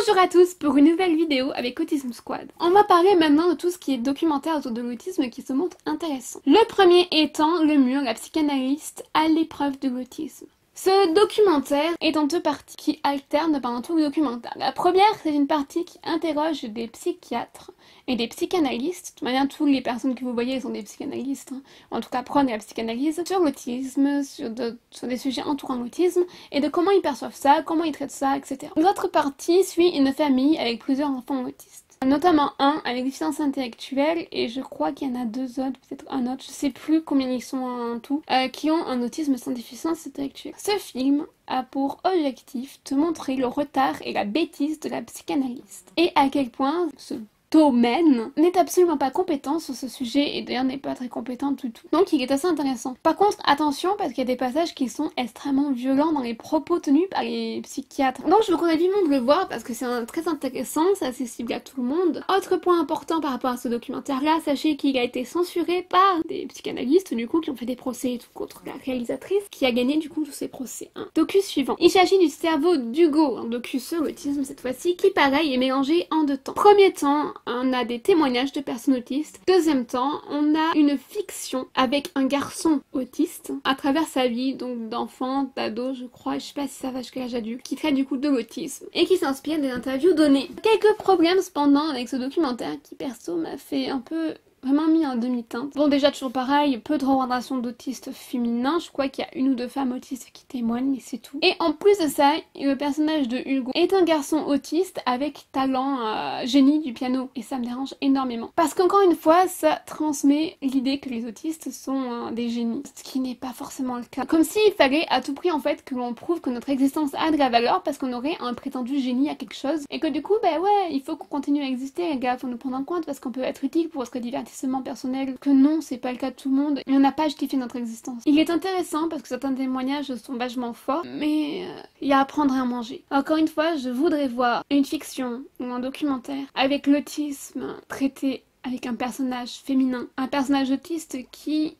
Bonjour à tous pour une nouvelle vidéo avec Autism Squad. On va parler maintenant de tout ce qui est documentaire autour de l'autisme qui se montre intéressant. Le premier étant Le Mur, la psychanalyste à l'épreuve de l'autisme. Ce documentaire est en deux parties qui alternent pendant tout le documentaire. La première, c'est une partie qui interroge des psychiatres et des psychanalystes. De toute manière, toutes les personnes que vous voyez sont des psychanalystes, hein. En tout cas, prônent la psychanalyse sur l'autisme, sur des sujets entourant l'autisme, et de comment ils perçoivent ça, comment ils traitent ça, etc. L'autre partie suit une famille avec plusieurs enfants autistes. Notamment un avec déficience intellectuelle et je crois qu'il y en a deux autres, peut-être un autre, je sais plus combien ils sont en tout, qui ont un autisme sans déficience intellectuelle. Ce film a pour objectif de montrer le retard et la bêtise de la psychanalyste et à quel point ce domaine n'est absolument pas compétent sur ce sujet et d'ailleurs n'est pas très compétent du tout. Donc il est assez intéressant. Par contre, attention parce qu'il y a des passages qui sont extrêmement violents dans les propos tenus par les psychiatres. Donc je vous conseille vivement de le voir parce que c'est très intéressant, c'est accessible à tout le monde. Autre point important par rapport à ce documentaire-là, sachez qu'il a été censuré par des psychanalystes du coup qui ont fait des procès et tout contre la réalisatrice qui a gagné du coup tous ces procès. Docu suivant. Il s'agit du cerveau d'Hugo, un docu sur l'autisme cette fois-ci, qui pareil est mélangé en deux temps. Premier temps, on a des témoignages de personnes autistes. Deuxième temps, on a une fiction avec un garçon autiste à travers sa vie, donc d'enfant, d'ado, je crois, je sais pas si ça va jusqu'à l'âge adulte, qui traite du coup de l'autisme et qui s'inspire des interviews données. Quelques problèmes cependant avec ce documentaire qui perso m'a fait un peu vraiment mis en demi-teinte. Bon, déjà toujours pareil, peu de représentations d'autistes féminins, je crois qu'il y a une ou deux femmes autistes qui témoignent, mais c'est tout. Et en plus de ça, le personnage de Hugo est un garçon autiste avec talent génie du piano, et ça me dérange énormément. Parce qu'encore une fois, ça transmet l'idée que les autistes sont des génies, ce qui n'est pas forcément le cas. Comme s'il fallait à tout prix en fait que l'on prouve que notre existence a de la valeur parce qu'on aurait un prétendu génie à quelque chose, et que du coup, bah ouais, il faut qu'on continue à exister les gars, faut nous prendre en compte parce qu'on peut être utile pour se divertir personnel, que non, c'est pas le cas de tout le monde, et on n'a pas justifié notre existence. Il est intéressant parce que certains témoignages sont vachement forts, mais il y a à prendre et à manger. Encore une fois, je voudrais voir une fiction ou un documentaire avec l'autisme traité avec un personnage féminin, un personnage autiste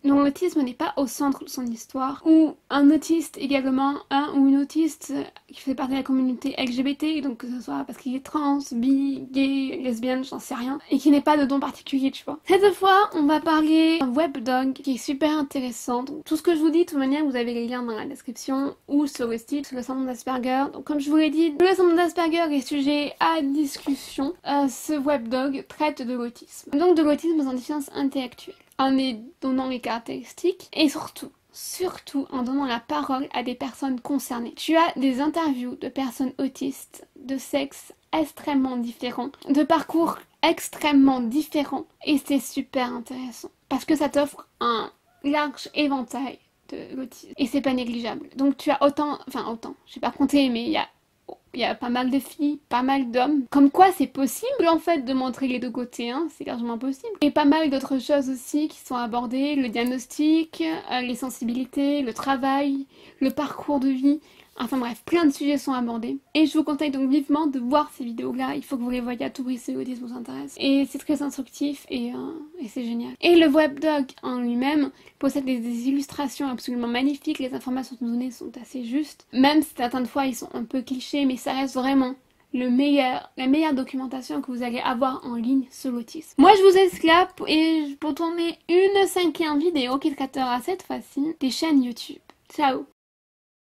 dont l'autisme n'est pas au centre de son histoire, ou un autiste également, un ou une autiste qui fait partie de la communauté LGBT, donc que ce soit parce qu'il est trans, bi, gay, lesbienne, j'en sais rien, et qui n'est pas de don particulier, tu vois. Cette fois, on va parler d'un webdog qui est super intéressant. Donc, tout ce que je vous dis, de toute manière, vous avez les liens dans la description, ou sur le site, sur le syndrome d'Asperger. Donc, comme je vous l'ai dit, le syndrome d'Asperger est sujet à discussion. Ce webdog traite de l'autisme. Donc de l'autisme sans déficience intellectuelle, en les donnant les caractéristiques et surtout en donnant la parole à des personnes concernées. Tu as des interviews de personnes autistes de sexe extrêmement différents, de parcours extrêmement différents et c'est super intéressant parce que ça t'offre un large éventail de l'autisme et c'est pas négligeable. Donc tu as autant, j'ai pas compté mais il y a pas mal de filles, pas mal d'hommes. Comme quoi c'est possible en fait de montrer les deux côtés, hein, c'est largement possible. Et pas mal d'autres choses aussi qui sont abordées, le diagnostic, les sensibilités, le travail, le parcours de vie. Enfin bref, plein de sujets sont abordés. Et je vous conseille donc vivement de voir ces vidéos-là. Il faut que vous les voyez à tout prix si l'autisme vous intéresse. Et c'est très instructif et c'est génial. Et le webdog en lui-même possède des illustrations absolument magnifiques. Les informations données sont assez justes. Même si certaines fois ils sont un peu clichés, mais ça reste vraiment la meilleure documentation que vous allez avoir en ligne sur l'autisme. Moi je vous laisse là pour tourner une 5e vidéo qui traitera cette fois-ci des chaînes YouTube. Ciao!